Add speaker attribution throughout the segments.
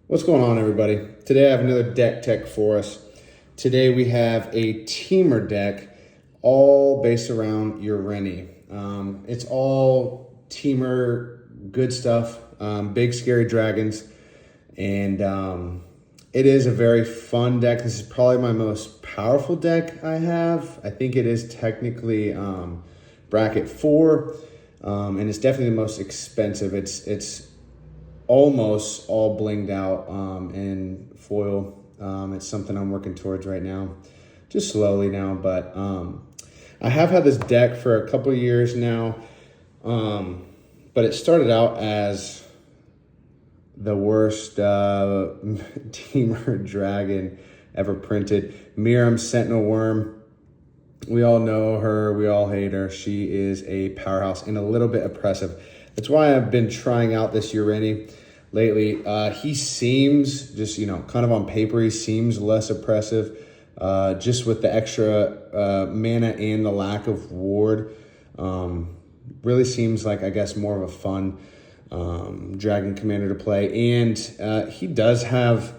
Speaker 1: What's going on, everybody? Today I have another deck tech for us. Today we have a teamer deck, all based around URENI. It's all teamer, good stuff, big scary dragons, and it is a very fun deck. This is probably my most powerful deck I have. I think it is technically bracket 4, and it's definitely the most expensive. It's almost all blinged out in foil. It's something I'm working towards right now, just slowly now, but I have had this deck for a couple years now, but it started out as the worst teamer dragon ever printed. Miriam Sentinel Worm. We all know her, we all hate her. She is a powerhouse and a little bit oppressive. That's why I've been trying out this URENI lately. He seems, just, kind of on paper, he seems less oppressive, just with the extra mana and the lack of ward. Really seems like, I guess, more of a fun dragon commander to play. And he does have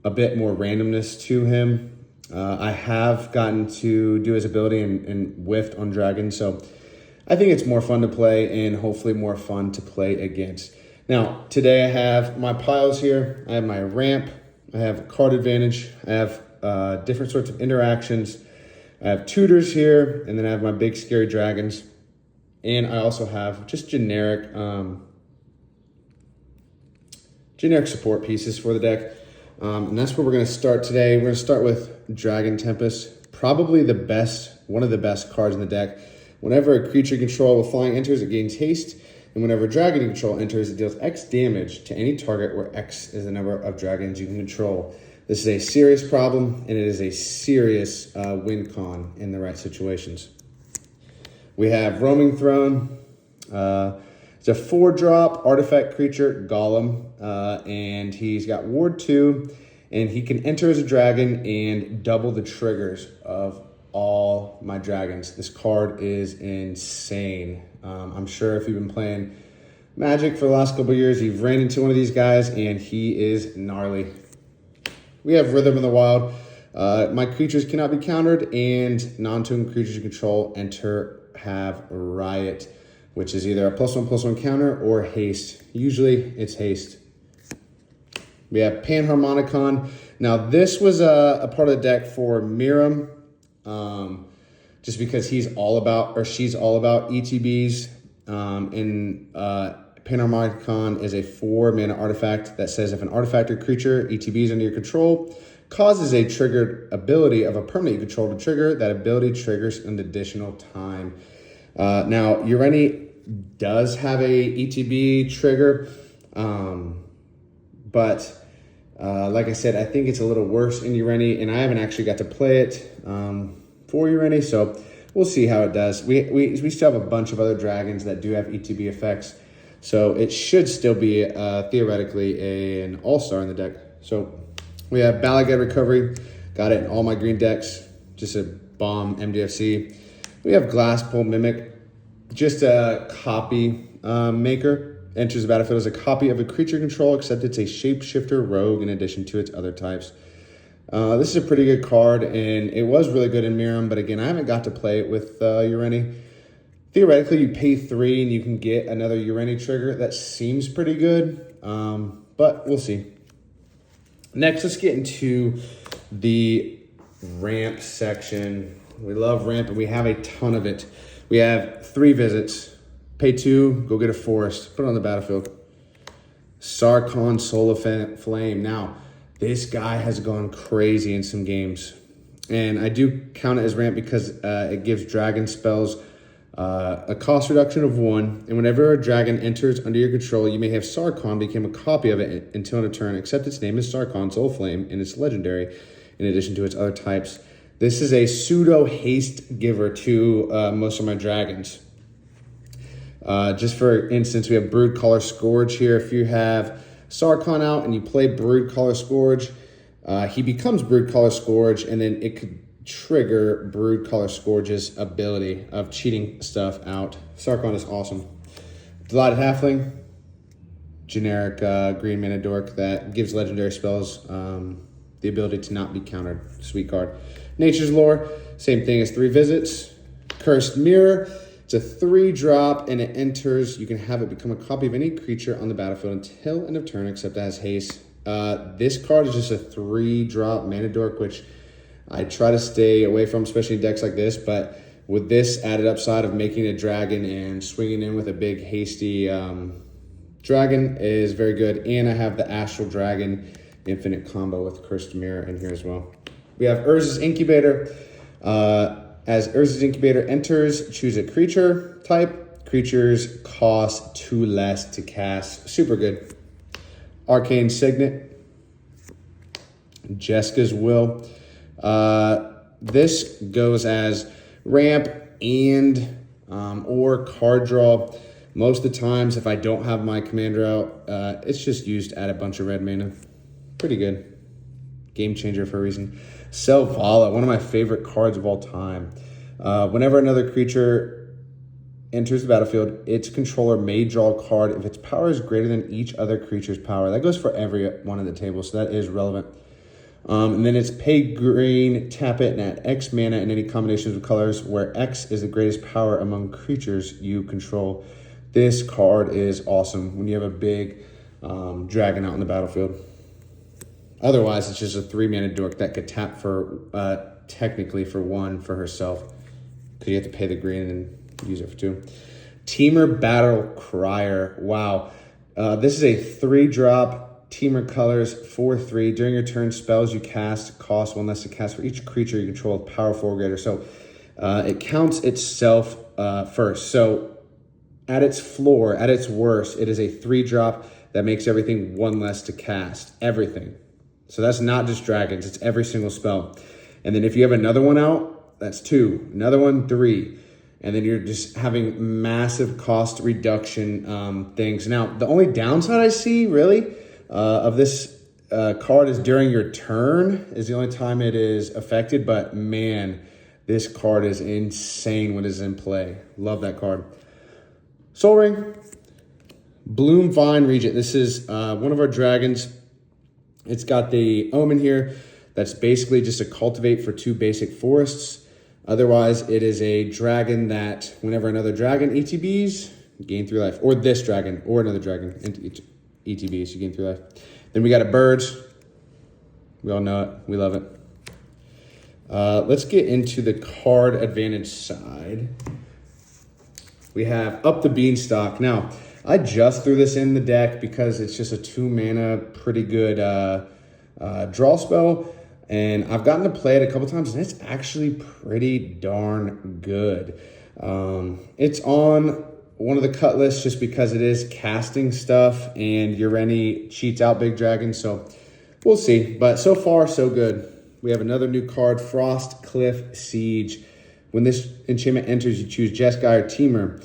Speaker 1: a bit more randomness to him. I have gotten to do his ability and whiffed on dragons, so I think it's more fun to play and hopefully more fun to play against. Now, today I have my piles here. I have my ramp. I have card advantage. I have different sorts of interactions. I have tutors here, and then I have my big scary dragons. And I also have just generic support pieces for the deck. And that's where we're going to start today. We're going to start with Dragon Tempest, probably one of the best cards in the deck. Whenever a creature you control with flying enters, it gains haste. And whenever a dragon you control enters, it deals X damage to any target where X is the number of dragons you can control. This is a serious problem, and it is a serious win con in the right situations. We have Roaming Throne. It's a 4-drop artifact creature, Golem, and he's got Ward 2, and he can enter as a dragon and double the triggers of all my dragons. This card is insane. I'm sure if you've been playing Magic for the last couple of years, you've ran into one of these guys, and he is gnarly. We have Rhythm in the Wild. My creatures cannot be countered, and non-token creatures you control have Riot, which is either a +1/+1 counter or haste. Usually it's haste. We have Panharmonicon. Now this was a part of the deck for Miriam, just because she's all about ETBs. And Panharmonicon is a 4-mana artifact that says if an artifact or creature ETBs under your control causes a triggered ability of a permanent you control to trigger, that ability triggers an additional time. Now URENI does have a ETB trigger, but like I said, I think it's a little worse in URENI, and I haven't actually got to play it for URENI, so we'll see how it does. We still have a bunch of other dragons that do have ETB effects, so it should still be theoretically an all-star in the deck. So we have BLINGED Recovery, got it in all my green decks, just a bomb MDFC. We have Glasspool Mimic, just a copy maker. Enters the battlefield as a copy of a creature control, except it's a shapeshifter rogue in addition to its other types. This is a pretty good card, and it was really good in Miriam, but again, I haven't got to play it with URENI. Theoretically, you pay 3 and you can get another URENI trigger. That seems pretty good, but we'll see. Next, let's get into the ramp section. We love ramp, and we have a ton of it. We have 3 visits. Pay 2, go get a forest, put it on the battlefield. Sarkhan Soul of Flame. Now, this guy has gone crazy in some games. And I do count it as ramp because it gives dragon spells a cost reduction of 1. And whenever a dragon enters under your control, you may have Sarkhan become a copy of it until in a turn, except its name is Sarkhan Soul Flame, and it's legendary in addition to its other types. This is a pseudo haste giver to most of my dragons. Just for instance, we have Broodcaller Scourge here. If you have Sarkhan out and you play Broodcaller Scourge, he becomes Broodcaller Scourge, and then it could trigger Broodcaller Scourge's ability of cheating stuff out. Sarkhan is awesome. Delighted Halfling. generic green mana dork that gives legendary spells the ability to not be countered. Sweet card. Nature's Lore, same thing as 3 visits. Cursed Mirror, it's a 3-drop and it enters. You can have it become a copy of any creature on the battlefield until end of turn, except it has haste. This card is just a 3-drop mana dork, which I try to stay away from, especially in decks like this. But with this added upside of making a dragon and swinging in with a big hasty dragon is very good. And I have the Astral Dragon Infinite combo with Cursed Mirror in here as well. We have Urza's Incubator. As Urza's Incubator enters, choose a creature type. Creatures cost 2 less to cast. Super good. Arcane Signet. Jeska's Will. This goes as ramp and or card draw. Most of the times, if I don't have my commander out, it's just used to add a bunch of red mana. Pretty good. Game changer for a reason. Selvala, one of my favorite cards of all time. Whenever another creature enters the battlefield, its controller may draw a card if its power is greater than each other creature's power. That goes for every one at the table, so that is relevant. And then it's pay green, tap it, and add X mana in any combinations of colors where X is the greatest power among creatures you control. This card is awesome when you have a big dragon out on the battlefield. Otherwise, it's just a 3-mana dork that could tap for, technically for 1 for herself. Because you have to pay the green and use it for 2. Teamer Battle Crier. Wow. This is a 3-drop Teamer colors 4/3. During your turn, spells you cast cost 1 less to cast for each creature you control with power 4 or greater. So it counts itself first. So at its floor, at its worst, it is a 3-drop that makes everything 1 less to cast. Everything. So that's not just dragons, it's every single spell. And then if you have another one out, that's 2. Another one, 3. And then you're just having massive cost reduction things. Now, the only downside I see, really, of this card is during your turn is the only time it is affected. But man, this card is insane when it's in play. Love that card. Soul Ring. Bloom Vine Regent. This is one of our dragons. It's got the Omen here. That's basically just a cultivate for 2 basic forests. Otherwise, it is a dragon that whenever another dragon ETBs, gain 3 life. Or this dragon, or another dragon ETBs, you gain 3 life. Then we got a birds. We all know it. We love it. Let's get into the card advantage side. We have Up the Beanstalk. Now, I just threw this in the deck because it's just a 2-mana, pretty good draw spell. And I've gotten to play it a couple times, and it's actually pretty darn good. It's on one of the cut lists just because it is casting stuff, and URENI cheats out big dragons, so we'll see. But so far, so good. We have another new card, Frost Cliff Siege. When this enchantment enters, you choose Jeskai or Teamer.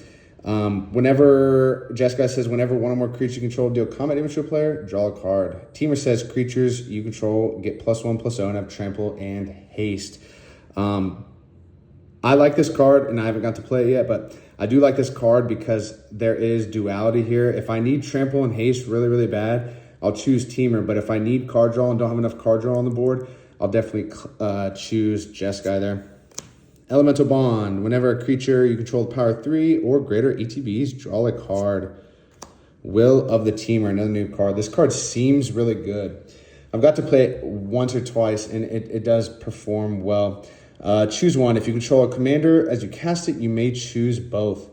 Speaker 1: Whenever Jeskai says, whenever one or more creatures you control deal combat damage to a player, draw a card. Teamer says creatures you control get +1/+0 and have trample and haste. I like this card, and I haven't got to play it yet, but I do like this card because there is duality here. If I need trample and haste really, really bad, I'll choose Teamer. But if I need card draw and don't have enough card draw on the board, I'll definitely choose Jeskai there. Elemental Bond. Whenever a creature you control with power 3 or greater ETBs, draw a card. Will of the Teamer, another new card. This card seems really good. I've got to play it once or twice, and it does perform well. Choose one. If you control a commander, as you cast it, you may choose both.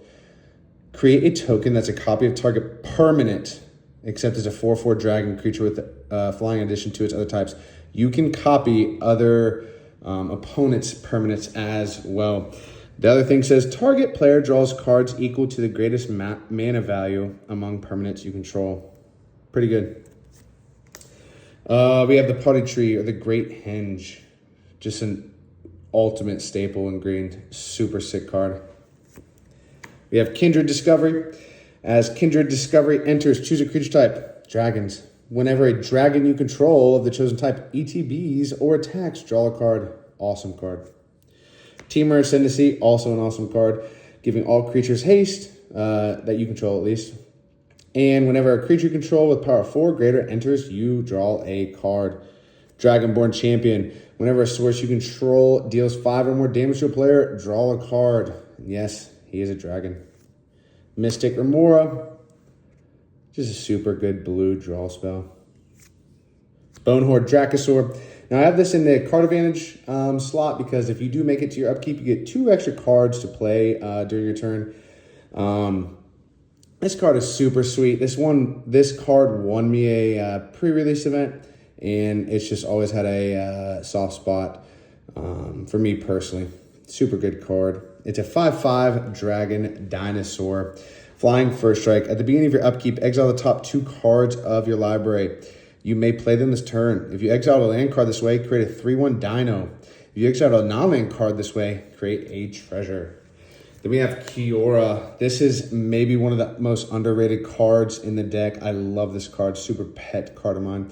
Speaker 1: Create a token that's a copy of target permanent, except it's a 4/4 dragon creature with flying in addition to its other types. You can copy other opponent's permanents as well. The other thing says, target player draws cards equal to the greatest mana value among permanents you control. Pretty good. We have the Party Tree, or the Great Henge. Just an ultimate staple in green. Super sick card. We have Kindred Discovery. As Kindred Discovery enters, choose a creature type. Dragons. Whenever a dragon you control of the chosen type ETBs or attacks, draw a card. Awesome card. Teamer Ascendancy, also an awesome card, giving all creatures haste, that you control at least. And whenever a creature you control with power 4 or greater enters, you draw a card. Dragonborn Champion. Whenever a source you control deals 5 or more damage to a player, draw a card. Yes, he is a dragon. Mystic Remora. Just a super good blue draw spell. Bonehorde Dracosaur. Now I have this in the card advantage slot because if you do make it to your upkeep, you get 2 extra cards to play during your turn. This card is super sweet. This card won me a pre-release event, and it's just always had a soft spot for me personally. Super good card. It's a 5/5 dragon dinosaur. Flying first strike. At the beginning of your upkeep, exile the top 2 cards of your library. You may play them this turn. If you exile a land card this way, create a 3/1 dino. If you exile a non-land card this way, create a treasure. Then we have Kiora. This is maybe one of the most underrated cards in the deck. I love this card. Super pet card of mine.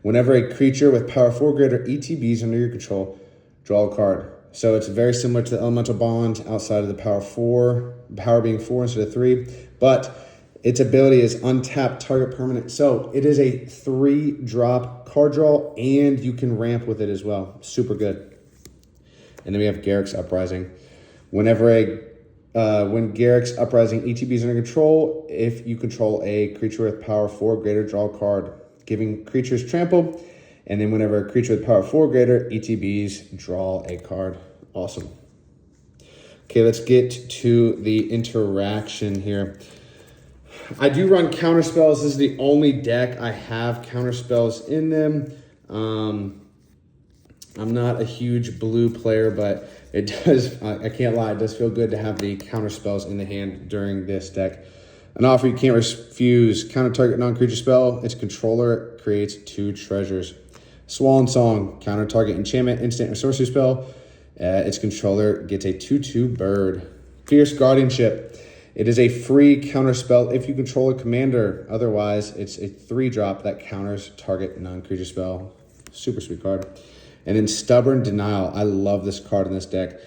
Speaker 1: Whenever a creature with power 4 or greater ETBs under your control, draw a card. So it's very similar to the Elemental Bond outside of the power being 4 instead of 3. But its ability is untap target permanent. So it is a 3-drop card draw, and you can ramp with it as well. Super good. And then we have Garruk's Uprising. When Garruk's Uprising ETB is under control, if you control a creature with power 4 or greater, draw a card, giving creatures trample. And then whenever a creature with power 4 or greater ETBs, draw a card. Awesome. Okay, let's get to the interaction here. I do run counterspells. This is the only deck I have counterspells in them. I'm not a huge blue player, but it does, I can't lie, it does feel good to have the counterspells in the hand during this deck. An offer you can't refuse. Counter target non-creature spell. Its controller creates 2 treasures. Swan Song. Counter target enchantment, instant, or sorcery spell. Its controller gets a 2/2 bird. Fierce Guardianship. It is a free counter spell if you control a commander. Otherwise, it's a 3-drop that counters target non-creature spell. Super sweet card. And then Stubborn Denial. I love this card in this deck.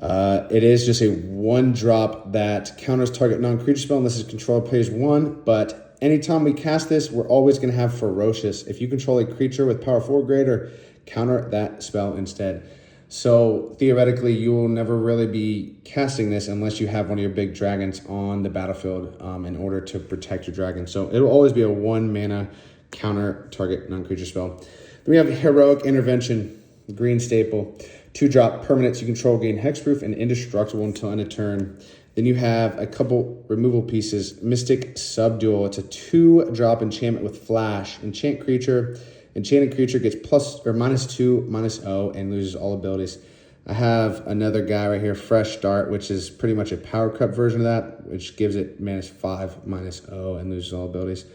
Speaker 1: It is just a 1-drop that counters target non-creature spell unless its controller pays 1. But anytime we cast this, we're always going to have Ferocious. If you control a creature with power 4 or greater, counter that spell instead. So theoretically, you will never really be casting this unless you have one of your big dragons on the battlefield in order to protect your dragon. So it will always be a 1-mana counter target non-creature spell. Then we have Heroic Intervention, green staple. 2-drop permanents you control gain hexproof and indestructible until end of turn. Then you have a couple removal pieces. Mystic Subdual. It's a 2-drop enchantment with flash. Enchant creature. Enchanted creature gets -2, -0, and loses all abilities. I have another guy right here, Fresh Start, which is pretty much a power cut version of that, which gives it -5, -0, and loses all abilities.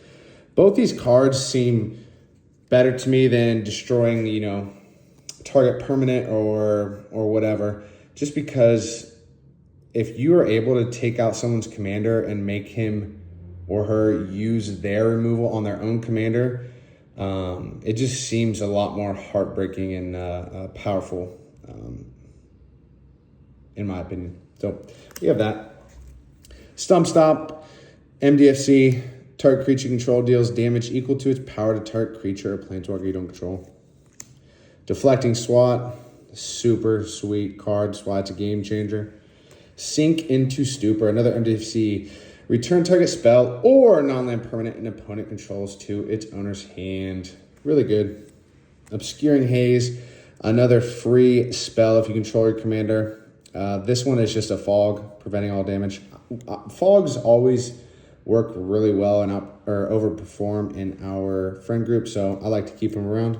Speaker 1: Both these cards seem better to me than destroying, target permanent or whatever, just because if you are able to take out someone's commander and make him or her use their removal on their own commander, it just seems a lot more heartbreaking and powerful, in my opinion. So we have that. Stump Stop, MDFC, target creature control deals damage equal to its power to target creature or planeswalker you don't control. Deflecting Swat, super sweet card. Swat's a game changer. Sink into Stupor, another MDFC. Return target spell or non-land permanent an opponent controls to its owner's hand. Really good. Obscuring Haze, another free spell if you control your commander. This one is just a fog, preventing all damage. Fogs always work really well and overperform in our friend group, so I like to keep them around.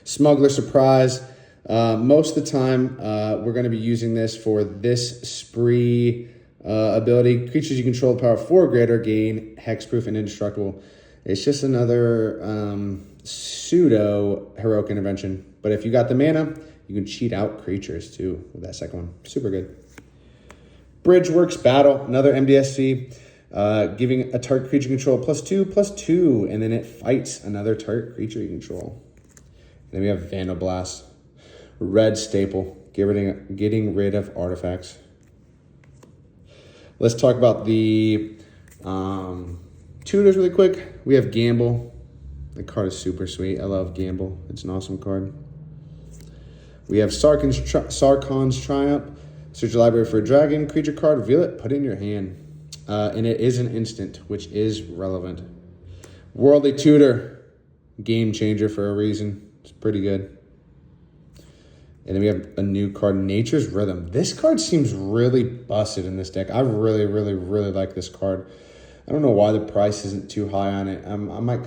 Speaker 1: Smuggler Surprise. Most of the time, we're going to be using this for this spree ability. Creatures you control power 4 or greater gain hexproof and indestructible. It's just another pseudo heroic intervention. But if you got the mana, you can cheat out creatures too with that second one. Super good. Bridgeworks Battle, another MDSC, giving a target creature control +2/+2, and then it fights another target creature you control. And then we have Vandal Blast, red staple, getting rid of artifacts. Let's talk about the Tutors really quick. We have Gamble. The card is super sweet. I love Gamble. It's an awesome card. We have Sarkon's Triumph. Search your library for a dragon creature card. Reveal it. Put it in your hand. And it is an instant, which is relevant. Worldly Tutor. Game changer for a reason. It's pretty good. And then we have a new card, Nature's Rhythm. This card seems really busted in this deck. I really, really, really like this card. I don't know why the price isn't too high on it. I might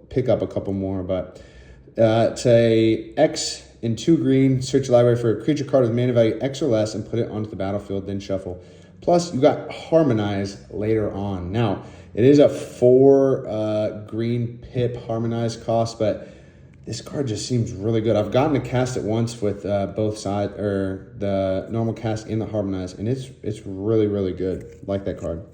Speaker 1: pick up a couple more, but it's a X in 2 green. Search your library for a creature card with mana value X or less and put it onto the battlefield, then shuffle. Plus, you got Harmonize later on. Now, it is a 4 green pip Harmonize cost, but this card just seems really good. I've gotten to cast it once with both sides, or the normal cast and the Harmonize, and it's really, really good. Like that card.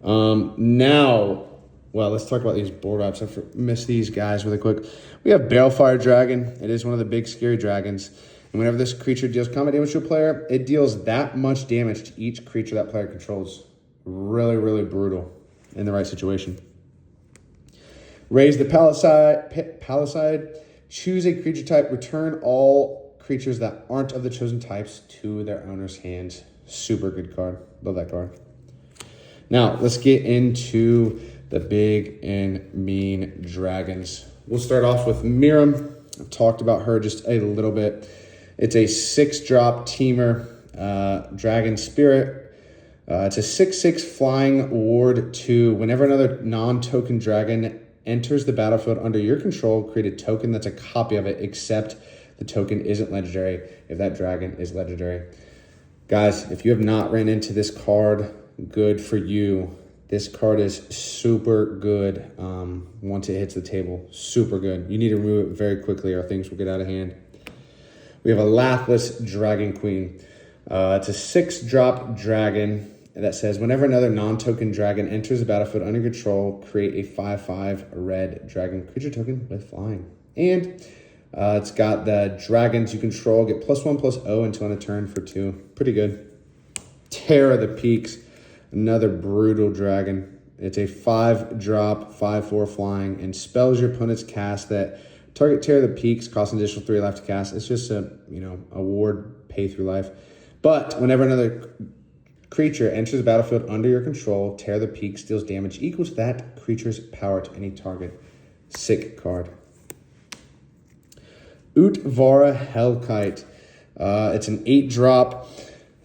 Speaker 1: Now, well, let's talk about these board wipes. I missed these guys really quick. We have Balefire Dragon. It is one of the big scary dragons. And whenever this creature deals combat damage to a player, it deals that much damage to each creature that player controls. Really, really brutal in the right situation. Raise the Palisade. Choose a creature type. Return all creatures that aren't of the chosen types to their owner's hands. Super good card. Love that card. Now, let's get into the big and mean dragons. We'll start off with Miram. I've talked about her just a little bit. It's a 6-drop teamer, Dragon Spirit. It's a 6/6 flying ward 2. Whenever another non-token dragon enters the battlefield under your control, create a token that's a copy of it, except the token isn't legendary if that dragon is legendary. Guys, if you have not ran into this card, good for you. This card is super good once it hits the table. Super good. You need to remove it very quickly or things will get out of hand. We have a Lathliss Dragon Queen. It's a 6-drop dragon that says, whenever another non-token dragon enters the battlefield under control, create a 5/5 red dragon creature token with flying. And it's got the dragons you control get +1/+0 until end of turn for 2. Pretty good. Terra the Peaks. Another brutal dragon. It's a 5-drop, 5/4 flying, and spells your opponent's cast that target Terra the Peaks, cost an additional 3 life to cast. It's just a ward, pay through life. But whenever another creature enters the battlefield under your control, Terra the Peaks deals damage equal to that creature's power to any target. Sick card. Utvara Hellkite. It's an 8-drop.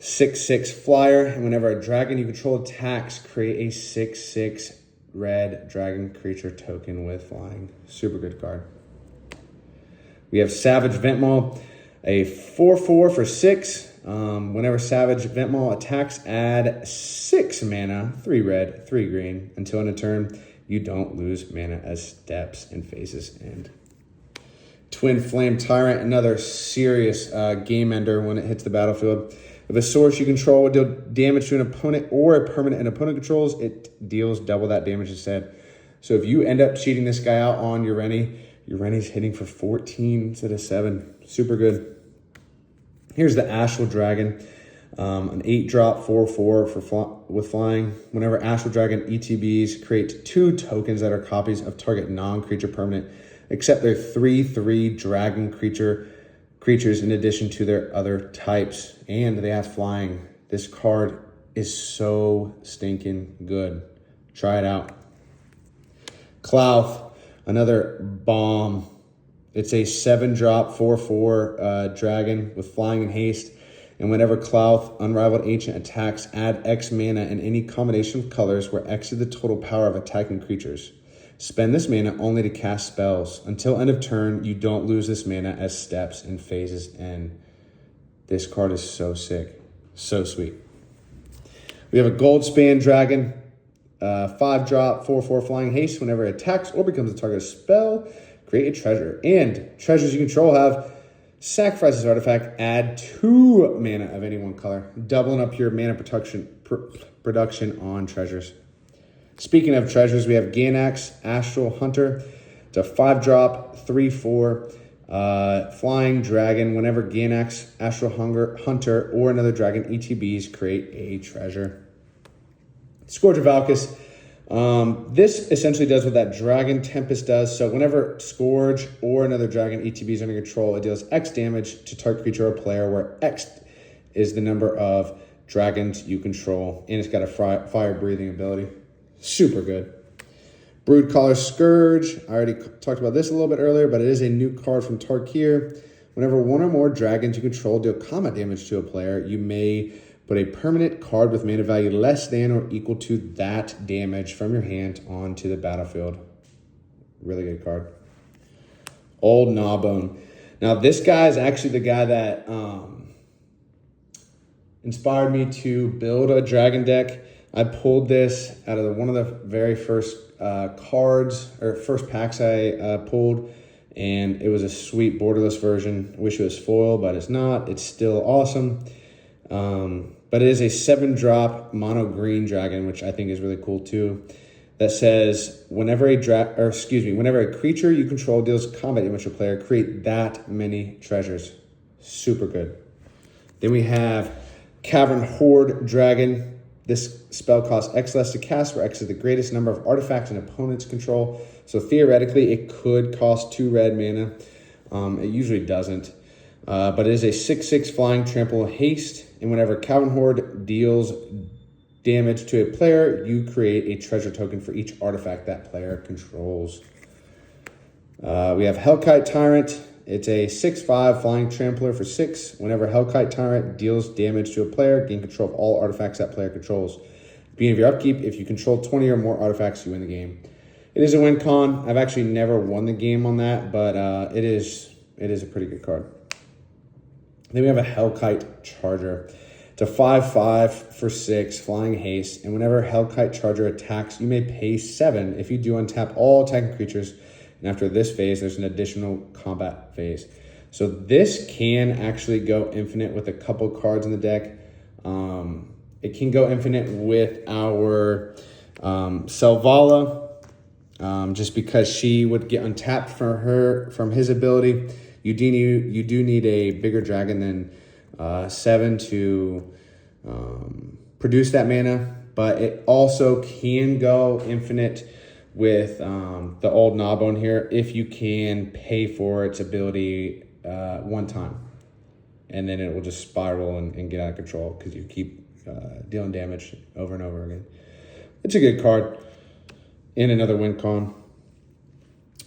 Speaker 1: 6/6 flyer, and whenever a dragon you control attacks, create a 6/6 red dragon creature token with flying. Super good card. We have Savage Ventmaul, a 4/4 for 6. Whenever Savage Ventmaul attacks, add 6 mana, 3 red, 3 green. Until end of turn, you don't lose mana as steps and phases end. Twin Flame Tyrant, another serious game ender when it hits the battlefield. If a source you control would deal damage to an opponent or a permanent an opponent controls, it deals double that damage instead. So if you end up cheating this guy out on URENI's hitting for 14 instead of 7. Super good. Here's the Astral Dragon, an 8-drop 4/4 with flying. Whenever Astral Dragon ETBs, create 2 tokens that are copies of target non-creature permanent, except they're 3/3 dragon creatures in addition to their other types, and they have flying. This card is so stinking good. Try it out. Klauth, another bomb. It's a 7-drop 4/4 dragon with flying and haste, and whenever Klauth, Unrivaled Ancient, attacks, add X mana in any combination of colors where X is the total power of attacking creatures. Spend this mana only to cast spells. Until end of turn, you don't lose this mana as steps and phases end. This card is so sick. So sweet. We have a Goldspan Dragon. 5-drop, 4/4 flying haste. Whenever it attacks or becomes the target of a spell, create a treasure. And treasures you control have sacrifice this artifact, add 2 mana of any one color, doubling up your mana production on treasures. Speaking of treasures, we have Ganax, Astral Hunter. It's a 5-drop, 3/4 flying dragon. Whenever Ganax, Astral Hunter, or another dragon ETBs, create a treasure. Scourge of Valkis, This essentially does what that Dragon Tempest does. So whenever Scourge or another Dragon ETB is under control, it deals X damage to target creature or player, where X is the number of dragons you control, and it's got a fire breathing ability. Super good. Broodcaller Scourge. I already talked about this a little bit earlier, but it is a new card from Tarkir. Whenever one or more dragons you control deal combat damage to a player, you may put a permanent card with mana value less than or equal to that damage from your hand onto the battlefield. Really good card. Old Gnawbone. Now, this guy is actually the guy that inspired me to build a dragon deck. I pulled this out of one of the very first cards or first packs I pulled, and it was a sweet borderless version. I wish it was foil, but it's not. It's still awesome. But it is a 7-drop mono green dragon, which I think is really cool too. That says whenever a creature you control deals combat damage to a player, create that many treasures. Super good. Then we have Cavern Horde Dragon. This spell costs X less to cast, where X is the greatest number of artifacts an opponent's control. So theoretically, it could cost 2 red mana. It usually doesn't. But it is a 6/6 flying trample haste, and whenever Cavern Horde deals damage to a player, you create a treasure token for each artifact that player controls. We have Hellkite Tyrant. It's a 6/5 flying trampler for 6. Whenever Hellkite Tyrant deals damage to a player, gain control of all artifacts that player controls. Beginning of your upkeep, if you control 20 or more artifacts, you win the game. It is a win con. I've actually never won the game on that, but it is a pretty good card. Then we have a Hellkite Charger. It's a 5/5 for 6, flying haste, and whenever Hellkite Charger attacks, you may pay 7. If you do, untap all attacking creatures, and after this phase, there's an additional combat phase. So this can actually go infinite with a couple cards in the deck. It can go infinite with our Selvala, just because she would get untapped from his ability. You do need a bigger dragon than 7 to produce that mana, but it also can go infinite with the old Gnawbone here if you can pay for its ability one time, and then it will just spiral and get out of control because you keep dealing damage over and over again. It's a good card and another win con.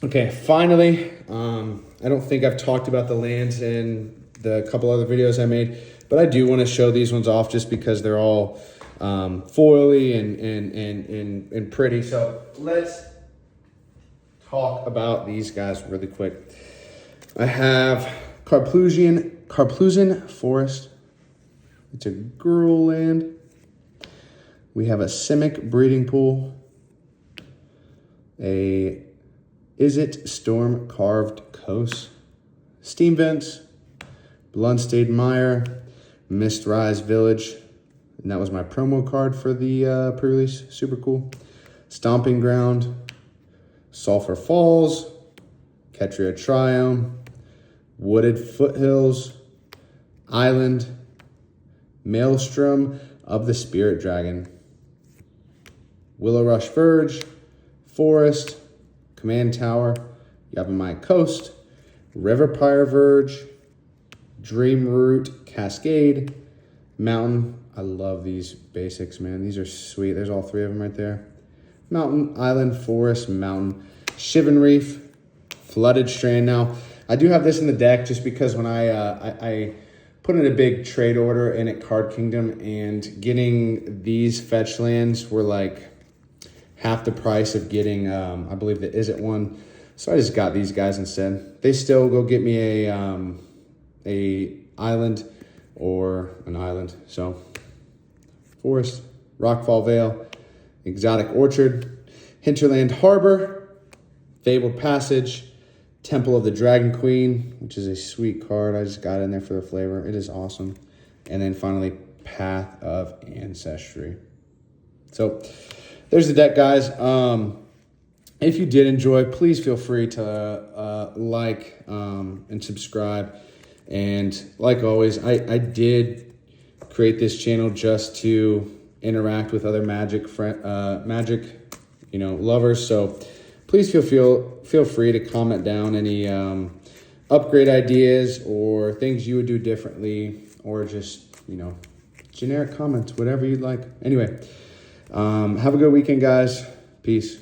Speaker 1: Okay, finally, I don't think I've talked about the lands in the couple other videos I made, but I do want to show these ones off just because they're all foily and pretty. So let's talk about these guys really quick. I have Karplusian Forest. It's a girl land. We have a Simic Breeding Pool. A Izzet Storm Carved Coast. Steam Vents. Bloodstained Mire. Mistrise Village. And that was my promo card for the pre-release. Super cool. Stomping Ground. Sulphur Falls. Ketria Triome. Wooded Foothills. Island. Maelstrom of the Spirit Dragon. Willow Rush Verge. Forest. Command Tower. Yavimaya Coast. Riverpire Verge. Dreamroot Cascade. Mountain. I love these basics, man. These are sweet. There's all 3 of them right there. Mountain, Island, Forest, Mountain. Shivan Reef. Flooded Strand. Now, I do have this in the deck just because when I put in a big trade order in at Card Kingdom, and getting these fetch lands were like half the price of getting, I believe, the Izzet one. So I just got these guys instead. They still go get me a island or an island. So Forest, Rockfall Vale, Exotic Orchard, Hinterland Harbor, Fabled Passage, Temple of the Dragon Queen, which is a sweet card. I just got it in there for the flavor. It is awesome. And then finally, Path of Ancestry. So there's the deck, guys. If you did enjoy, please feel free to like and subscribe. And like always, I did create this channel just to interact with other Magic lovers. So please feel free to comment down any upgrade ideas or things you would do differently, or just, generic comments, whatever you'd like. Anyway, have a good weekend, guys. Peace.